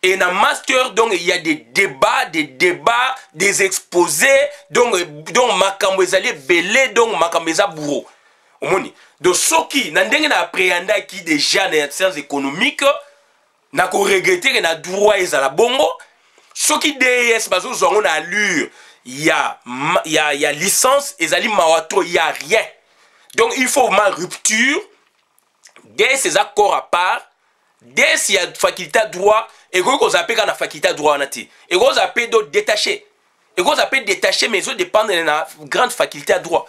Et dans master donc il y a des débats, des exposés donc makambo ezali belé donc makambo eza bourreau. Omoni de soki na ndenge na appréhenda qui déjà na sciences économiques na ko regretter que na droit ezala bongo soki DS bazo zongo na allure il y a licence ezali mawato il y a rien donc il faut ma rupture DS ces accords à part DS il y a faculté de droit et ko zappé kana faculté de droit nati et ko zappé do détaché et ko zappé détaché mais ils dépendent de la grande faculté de droit.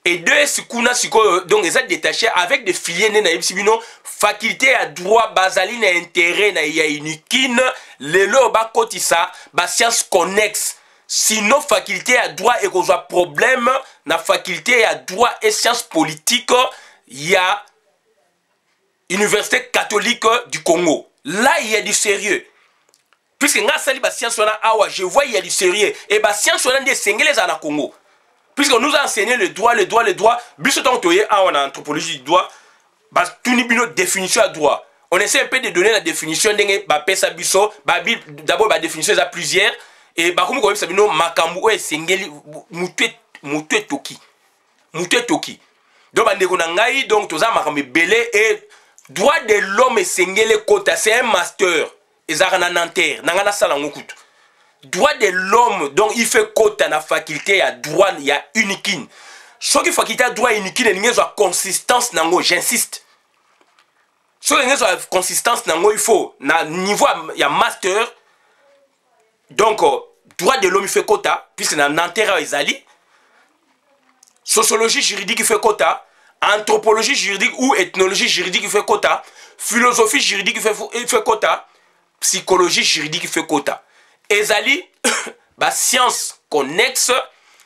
Et deux sikuna siko donc ils ont détaché avec des filières na ibsibino faculté à droit basali na intérêt na ya unikine lelo ba kotisa ba sciences connexes sinon faculté à droit et qu'on a problème na faculté à droit et sciences politiques il y a Université catholique du Congo là il y a du sérieux puisque nga sali ba sciences wana awa je vois il y a du sérieux et ba sciences wana des sengele za na Congo. Puisque nous a enseigné le droit, bisoton toye en anthropologie du droit, tout ni bino définition à droit. On essaie un peu de donner la définition d'enge pesa biso, d'abord la définition est à plusieurs et comme vous savez no makambu e sengeli mutwe toki. Donc bandeko na ngai donc toza makambe belé et droit de l'homme et sengele kota c'est un master ezaka na Nanterre nanga na sala ngokutu. Droit de l'homme, donc il fait côte à la faculté à droit, il y a unikine. Ce qui faculté à droit unikine, il y a consistance, j'insiste. Ce qui a consistance, il faut, à niveau, il y a master. Donc, droit de l'homme, il fait quota, puisque dans Nanterre, ils allaient. Sociologie juridique, il fait quota. anthropologie juridique ou ethnologie juridique fait quota, philosophie juridique fait quota, psychologie juridique fait quota. Ezali ba science connexe,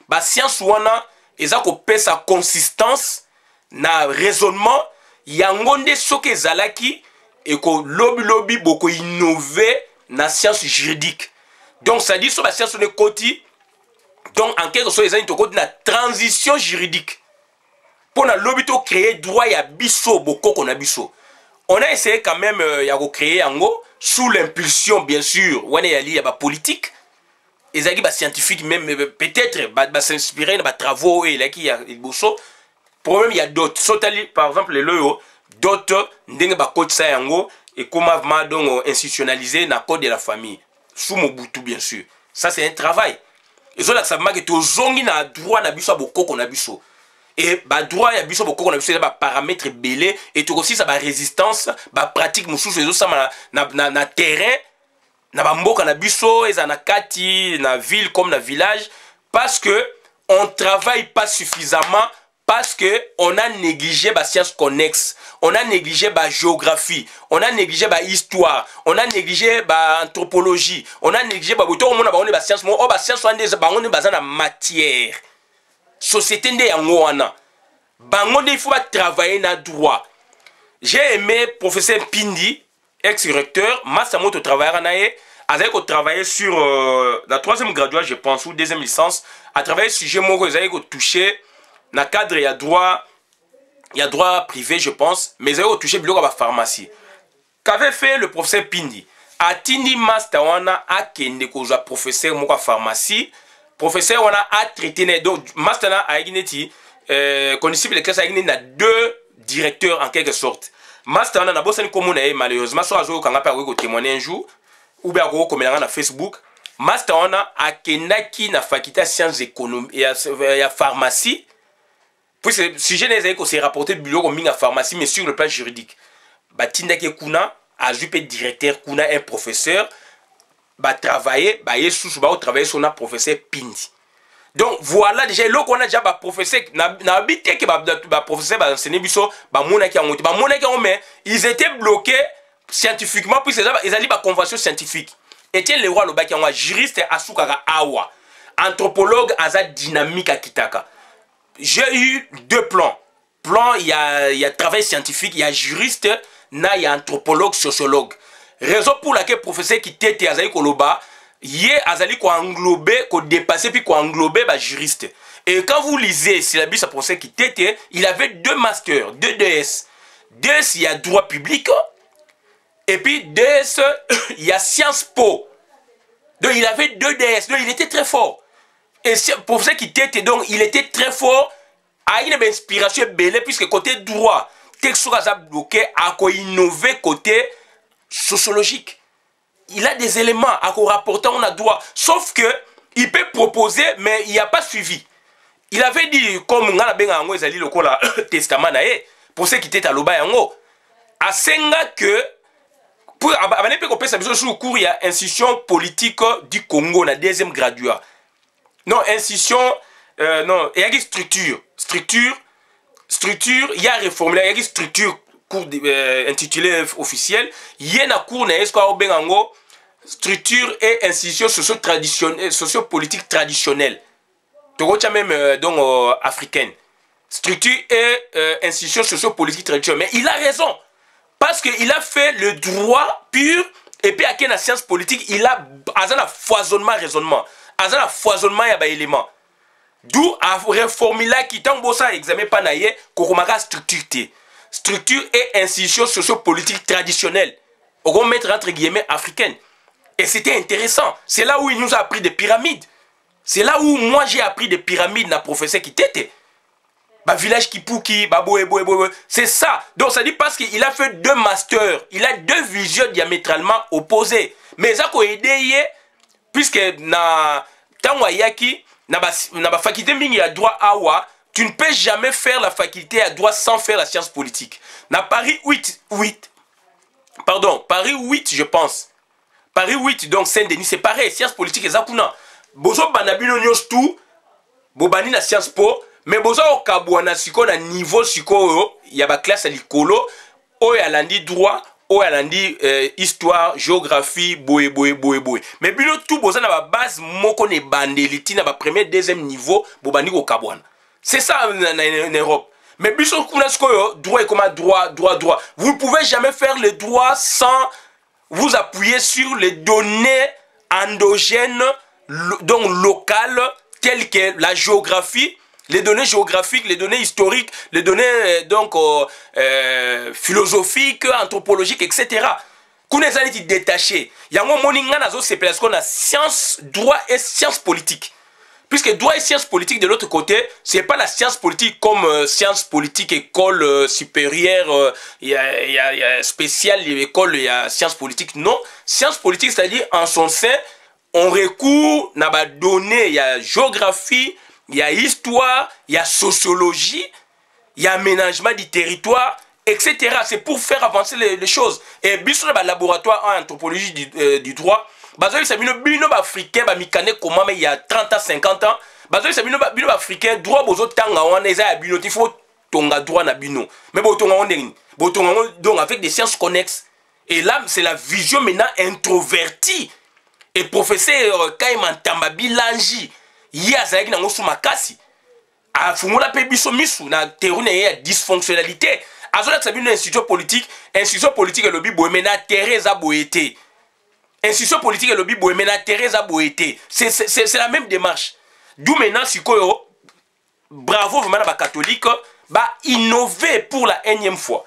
ba science wana eza ko pesa consistance na raisonnement yango nde soki ezalaki eko lobby boko innover na science juridique. Donc ça dit sur la science de côté. Donc en quelque sorte ezali to côté na transition juridique. Pour na lobby to créer droit ya biso boko kona biso. On a essayé quand même ya créer yango sous l'impulsion bien sûr wana yali ya ba politique. Ezali ba scientifique même peut-être ba s'inspirer na ba travaux et là qui ya boso. Problème il y a d'autres. Sotali par exemple les loyo d'autres ndenge ba code ça yango et comment donc institutionnaliser na code de la famille sous Mobutu bien sûr. Ça c'est un travail. Et ça ça m'a que to zongi na droit na biso bokoko na biso. Et ba droit ya biso bokoko na biso ba paramètres belé et to aussi ça ba résistance ba pratique mususu ezo ça na terrain na ba mboka na biso eza na kati na ville comme na village parce que on travaille pas suffisamment. Parce que on a négligé la science connexe, on a négligé la géographie, on a négligé la histoire, on a négligé l'anthropologie, on a négligé la science, la science est la matière. Société n'est pas il faut travailler dans le droit. J'ai aimé professeur Pindi, ex-recteur, Massamoto travailler a travaillé sur la troisième graduat, je pense, ou deuxième licence, a travaillé sur sujet moi que touché. Dans le cadre, il y a droit privé, je pense, mais il y a touché à la pharmacie. Qu'avait fait le professeur Pindi? A Tindi Master wana a kende koza professeur moka pharmacie. Professeur wana a traité donc Master na a igneti connaissable de classe a igné na deux directeurs en quelque sorte. Master wana na bossani commune malheureusement so azo kanga pa ko témoigner un jour ou bien ko komelanga na Facebook. Master wana a kendaki na faculté sciences économiques et ya pharmacie. Puis si je n'ai pas s'est rapporté de bureau comme pharmacie, mais sur le plan juridique. Batinda ke kuna, a jupe directeur kuna un professeur, ba travailler, ba yesu ba travailler sur un professeur Pindi. Donc voilà déjà là qu'on a déjà ba professeur na habité que ba professeur ba enseigner biso ba mona ki ngoti ba mona ki mais ils étaient bloqués scientifiquement puis ils allaient ba convention scientifique. Etienne Leroy le ba ki ngwa juriste asukaka awa. Anthropologue aza dynamique à Kitaka. J'ai eu deux plans. Plan, il y a travail scientifique, il y a juriste, il y a anthropologue, sociologue. Raison pour laquelle le professeur qui était Azali Koloba, il Azali ko englobé, ko dépassé puis ko englobé bah juriste. Et quand vous lisez syllabus à professeur qui était, il avait deux masters, deux DS. DS, il y a droit public. Et puis DS, il y a Sciences Po. Donc il avait deux DS. Donc il était très fort. Et pour ceux qui étaient donc, il était très fort. A une inspiration belle puisque côté droit, texte a bloqué, a innové côté sociologique. Il a des éléments à rapporter on a droit. Sauf que il peut proposer, mais il n'y a pas suivi. Il avait dit comme on a bien le testament pour ceux qui étaient à l'Oba yango. A senga que pour abanepe ko pesa biso sur cours il y a institution politique du Congo na deuxième graduat. Non, institution, non, il y a une structure. Structure, il y a réformé, il y a une structure cours intitulée officielle. Il y a une cours, structure et institution socio-politique traditionnelle. Même donc africaine. Structure et institution socio-politique traditionnelle. Mais il a raison. Parce qu'il a fait le droit pur et puis avec la science politique, il a un foisonnement, raisonnement. Azana foisonnement ya ba élément. D'où a réformé qui tant bossa examen pas naie kokomaka structure et institution socio-politique traditionnelle. On va mettre entre guillemets africaine. Et c'était intéressant. C'est là où il nous a appris des pyramides. C'est là où moi j'ai appris des pyramides na professeur qui t'était. Ba village Kipuki, ba boé. C'est ça. Donc ça dit parce qu'il a fait deux masters, il a deux visions diamétralement opposées. Mais ça ko aider puisque na tangwa yaki na ba faculté mingi ya droit awa, tu ne peux jamais faire la faculté à droit sans faire la science politique. Na Paris 8 je pense. Paris 8 donc Saint-Denis c'est pareil, science politique et zakuna. Bozo banabino nyos tout, bobani na science po, mais boza okabwana siko na niveau siko ya ba classe likolo oyo alandi droit oyo alandi histoire géographie boye mais bino tout boza na ba base moko ne bandeli tina ba premier deuxième niveau bobandi ko kabwana. C'est ça en Europe. Mais biso kuna siko droit et comment droit. Vous ne pouvez jamais faire le droit sans vous appuyer sur les données endogènes donc locales telles que la géographie, les données géographiques, les données historiques, les données donc philosophiques, anthropologiques, etc. Qu'on est allé détacher. Il y a un moment où c'est parce qu'on a science, droit et science politique. Puisque droit et science politique de l'autre côté, c'est pas la science politique comme science politique, école supérieure, il y a spécial, école, il y a science politique. Non, science politique, c'est-à-dire en son sein, on recourt à des données, il y a géographie, il y a histoire, il y a sociologie, il y a aménagement du territoire, etc. C'est pour faire avancer les choses. Et bien sûr, le laboratoire en anthropologie du droit, bazoï c'est bino africain ba mikane comment mais il y a 30 ans 50 ans bazoï c'est bino africain droit bozo tanga wana eza ya bino il faut tonga droit na bino mais bo tonga ondeni bo tonga donc avec des sciences connexes et là c'est la vision maintenant introvertie et professeur Kaima Tamba Bilangi ya zaki na ngosu makasi a fumula pe biso misu na théorie ya dysfonctionnalité azola c'est bino institution politique et lobby bo mena Teresa Boete. Institution politique et lobby bohémena Teresa Boete. C'est la même démarche. D'où maintenant, si bravo vraiment à catholique, bah innover pour la énième fois.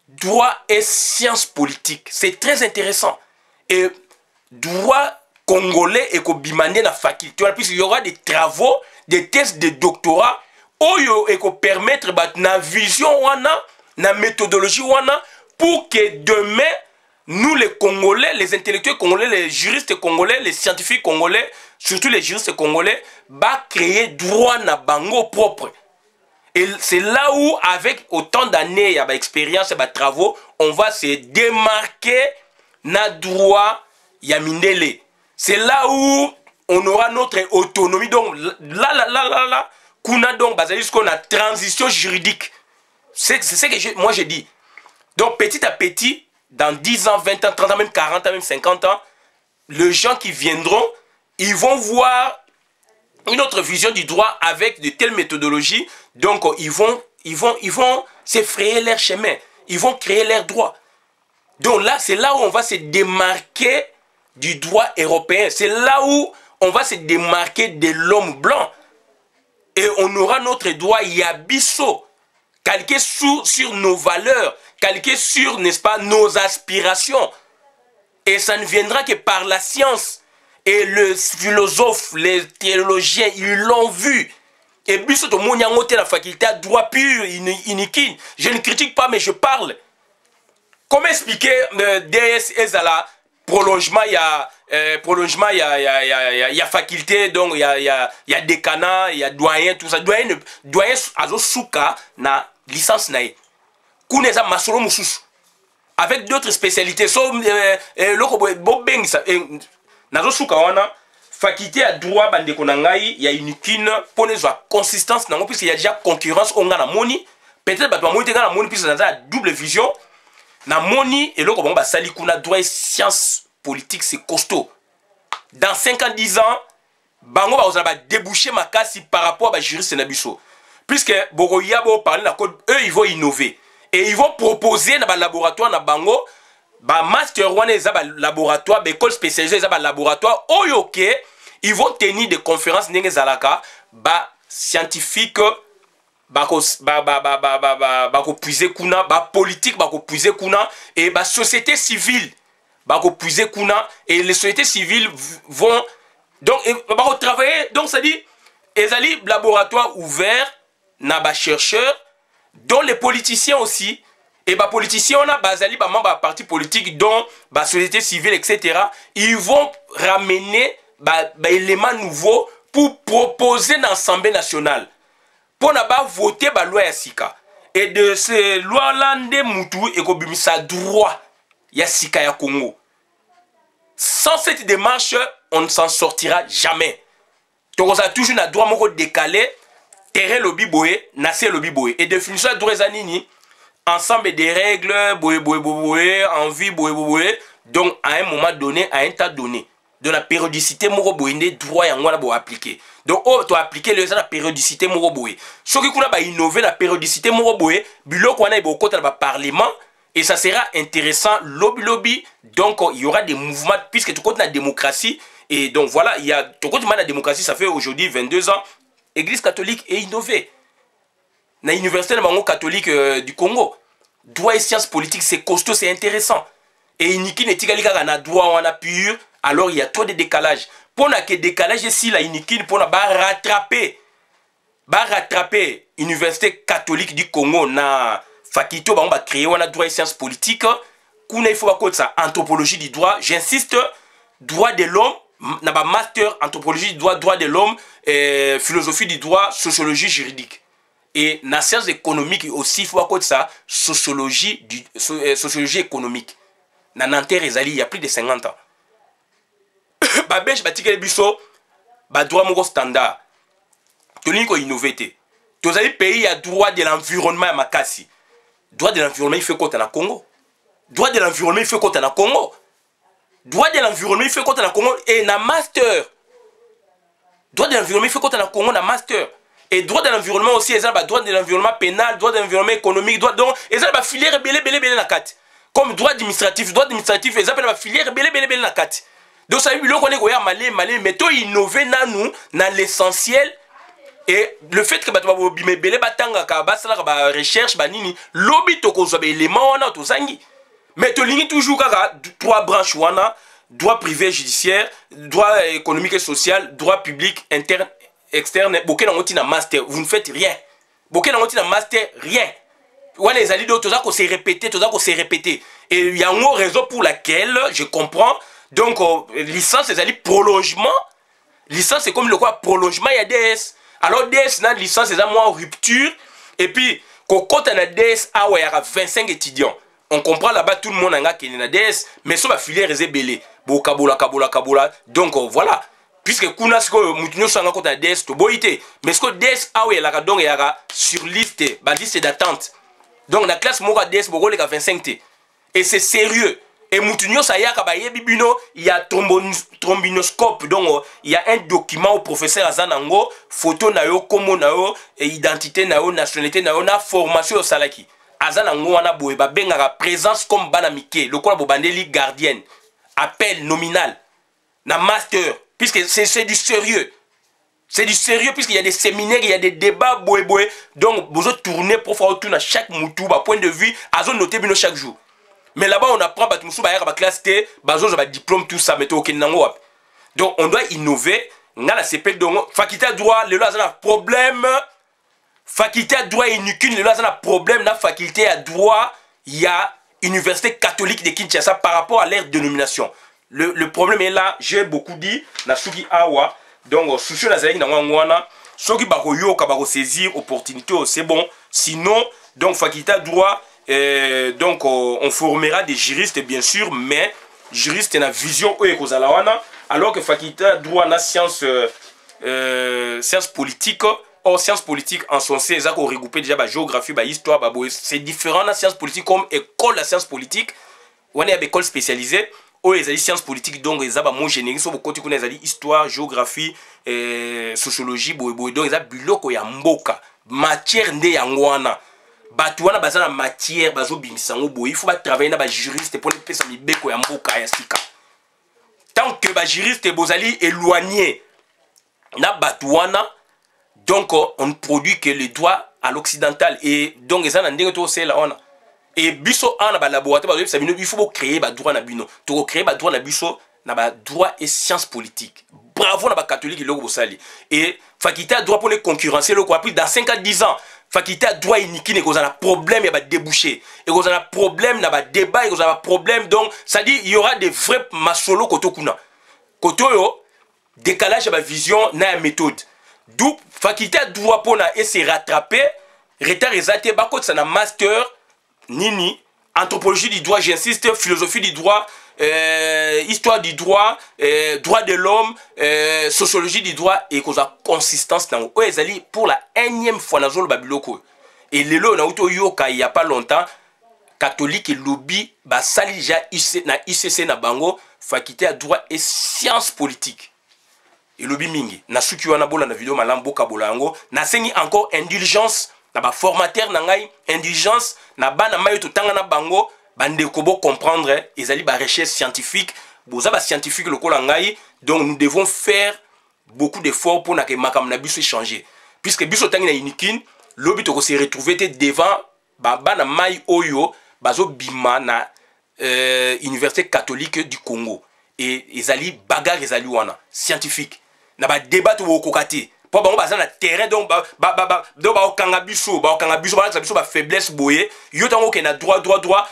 Droit et sciences politiques. C'est très intéressant. Et droit congolais et bimandé dans la faculté. Puisqu'il y aura des travaux, des tests de doctorat, où et permettre na vision wana, na méthodologie wana, pour que demain, nous les Congolais, les intellectuels congolais, les juristes congolais, les scientifiques congolais, surtout les juristes congolais, va créer droit na bango propre. Et c'est là où, avec autant d'années, il y a expérience et travaux, on va se démarquer na droit yamindele. C'est là où on aura notre autonomie. Donc là, qu'on a donc basé sur la transition juridique. C'est ce que moi j'ai dit. Donc petit à petit, dans 10 ans, 20 ans, 30 ans, même 40 ans, même 50 ans, les gens qui viendront, ils vont voir une autre vision du droit avec de telles méthodologies. Donc, ils vont s'effrayer leur chemin. Ils vont créer leur droit. Donc là, c'est là où on va se démarquer du droit européen. C'est là où on va se démarquer de l'homme blanc. Et on aura notre droit yabiso, calqué sur nos valeurs, calqué sur, n'est-ce pas, nos aspirations. Et ça ne viendra que par la science. Et les philosophes, les théologiens, ils l'ont vu. Et biso to monyangote la faculté à droit pur, inikin. Je ne critique pas, mais je parle. Comment expliquer DS Ezala, prolongement, il y a faculté, donc il y a décanat, il y a doyen, tout ça. Doyen azo souka na licence nae. Kouneza masolo mususu. Avec d'autres spécialités. So loko bo beng sa nazo souka wana faculté à droit bande konangai, il y a une consistance nango puisqu'il y a déjà concurrence on a na moni. Peut-être ba moni na moni puisque ça a double vision. Na moni et loko bon ba sali kuna droit et sciences politiques c'est costaud. Dans 5 ans 10 ans bango ba déboucher makasi par rapport à juriste na biso. Puisque boko yabo parler la code eux ils vont innover et ils vont proposer dans le laboratoire na bango ba master one eza ba laboratoire ba école spécialisée eza ba laboratoire oyoke ils vont tenir des conférences ndenge zalaka ba scientifique bako puiser kuna ba politique bako puiser kuna et ba société civile bako puiser kuna et les sociétés civiles vont donc bako travailler donc ça dit ezali laboratoire ouvert na ba chercheurs dont les politiciens aussi et bah politiciens on a basali bah membres parti politique dont bah société civile etc. Ils vont ramener bah éléments nouveaux pour proposer dans l'Assemblée nationale pour n'a pas voter bah loi Sika et de ces lois là de mutu et kobimisa droit ya Sika ya Congo. Sans cette démarche on ne s'en sortira jamais. Donc on a toujours un droit moko décalé terrain lobby boé, nation lobby boé. Et définition de droit nini, ensemble des règles, boé, envie, boé. Donc, à un moment donné, à un temps donné, de la périodicité, moro boé, droit en wana bo appliquer. Donc, oh, tu as appliqué la périodicité moro boé. Ce qui a innové la périodicité moro boé, bilo qu'on a beaucoup dans le parlement, et ça sera intéressant, lobby. Donc, il y aura des mouvements, puisque tu comptes la démocratie. Et donc, voilà, il y a, tu comptes la démocratie, ça fait aujourd'hui 22 ans. Église catholique est innovée. Na l'université catholique du Congo. Droit et sciences politiques, c'est costaud, c'est intéressant. Et iniki n'est pas na droit on a pur, alors il y a trop de décalage. Pour que décalage ici, la iniki pour rattraper l'université catholique du Congo na faculté on va créer on a droit et sciences politiques. Kuna il faut pas ça anthropologie du droit. J'insiste, droit de l'homme. Na ba master anthropologie du droit de l'homme, philosophie du droit, sociologie juridique. Et na sciences économiques aussi, il faut avoir ça, sociologie économique. Na Nanterre ezali, il y a plus de 50 ans. Babèche batikele biso, ba droit moko standard. Toni ko innovété. Tozali pays a droit de l'environnement à makasi. Droit de l'environnement il fait quoi na Congo? Droit de l'environnement il fait quoi na Congo? Droit de l'environnement, il fait quoi dans le Congo et na master. Droit de l'environnement, il fait quoi dans le Congo na master. Et droit de l'environnement aussi, ils ont droit de l'environnement pénal, droit de l'environnement économique, droit donc ils ont filière belé na kat. Comme droit administratif, ils ont filière belé na kat. Donc ça veut dire qu'on est goya malé, mais toi innover na nous dans l'essentiel. Et le fait que tu bimé belé batanga ka basala ba recherche ba nini, lobby to ko zo ba élément wana to sangi. Mais tu lignes toujours trois branches wana, droit privé judiciaire, droit économique et social, droit public interne, externe. Boké n'ont na master, vous ne faites rien. Boké n'ont na master, rien. Voilà les alliés d'autres qu'on s'est répété, Et il y a une raison pour laquelle je comprends. Donc licence c'est alliés prolongement. Licence c'est comme le quoi prolongement il y a DS. Alors DS na licence c'est à moi en rupture. Et puis quand on a DS ah ouais il y a 25 étudiants. On comprend là-bas tout le monde a qui est na DS, mais sur la filière est belé. Bo kabola. Donc voilà. Puisque kuna sko mutunyo sanga ko ta DS to boité. Mais ce que DS ah ouais la donc il y a sur liste d'attente. Donc la classe moko DS boko les 25 T. Et c'est sérieux. Et mutunyo sa ya ka ba yebibino, il y a trombinoscope. Donc il y a un document au professeur Azanango, photo na yo, komo na yo, identité na yo, nationalité na yo, na formation au salaki. Azana ngwana boye ba benga présence comme banamike le quoi bobandeli gardienne appel nominal na master puisque c'est du sérieux puisqu'il y a des séminaires il y a des débats boye donc vous tourner pour faire tout à chaque moutou ba point de vue azo noter bino chaque jour mais là-bas on apprend ba musu ba ya ba classe T bazo ba diplôme tout ça mais to nango donc on doit innover ngala CP donc faculté droit le là problème. Faculté à droit et Nukun, là, ça a un problème dans la faculté à droit, il y a Université catholique de Kinshasa par rapport à leur dénomination. Le problème est là, j'ai beaucoup dit, na suki awa, donc, soucieux na zali na wangwana, ceux qui bako yo ka bako saisir opportunité, c'est bon, sinon, donc, faculté à droit, donc, on formera des juristes, bien sûr, mais, juristes, na vision, alors que faculté à droit, na science politique, or, sciences politiques en son sein, ils ont regroupé déjà la géographie, la histoire, c'est différent de la science politique comme école de sciences politiques. On a une école spécialisée, où ils ont sciences politiques, donc ils ont mon générique, sur beaucoup de histoire, géographie, sociologie, donc ils ont buloko ya mboka, matière nde ya ngwana. Batouana bazana matière, bazo bimisango boy, il faut travailler dans les juristes pour les personnes qui beko ya mboka ya sika. Tant que les juristes bozali éloignés, na batouana. Donc, on ne produit que les droits à l'occidental. Et donc, ils ont un c'est là. Et biso en a laboratoire, il faut créer des droits na bino. Pour créer des droits na biso, na droit et sciences politiques. Bravo na catholique et faculté à droit pour les concurrencer le quoi plus dans 5 à 10 ans. Faculté à droit iniki ne cause un problème, il y a des débouchés. Et cause un problème, il y a des débats, il y a un problème. Donc, ça dit, il y aura des vrais masolo koto kuna. Koto yo, décalage à vision, na méthode. D'où faculté à droit pour na et se rattraper retard exaté bakot ça na master nini anthropologie du droit j'insiste philosophie du droit histoire du droit, droit de l'homme, sociologie du droit et cause consistance dans ezali pour la énième fois na zolo babiloko. Et lelo na uto yoka il y a pas longtemps catholique et lobby ba sali déjà na ICC na bango faculté à droit et sciences politiques. Et lobby mingi na suki wana bola na vidéo malambo kabola yango na sengi encore indulgence na ba formateur na ngai indulgence na bana mayo to tanga na bango bande kobo comprendre ezali ba recherche scientifique boza ba scientifique lokola ngai donc nous devons faire beaucoup d'efforts pour na ke makam na biso changer puisque biso tangi na unikin lobby to ko se retrouver devant bana mai oyo bazo bima na université catholique du Congo et ezali bagarre ezali wana scientifique na ba débat to kokati po bango baza na terrain donc ba okanga biso ba faiblesse boye yo tango ke na droit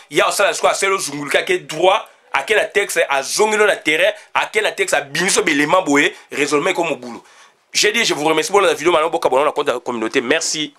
ya osala sko aselo zungulika ke droit à quel texte a zongilo na terrain à quel texte a bimiso belément boye raisonnement comme boulot. J'ai dit je vous remercie pour la vidéo maintenant boka bona na compte de la communauté. Merci.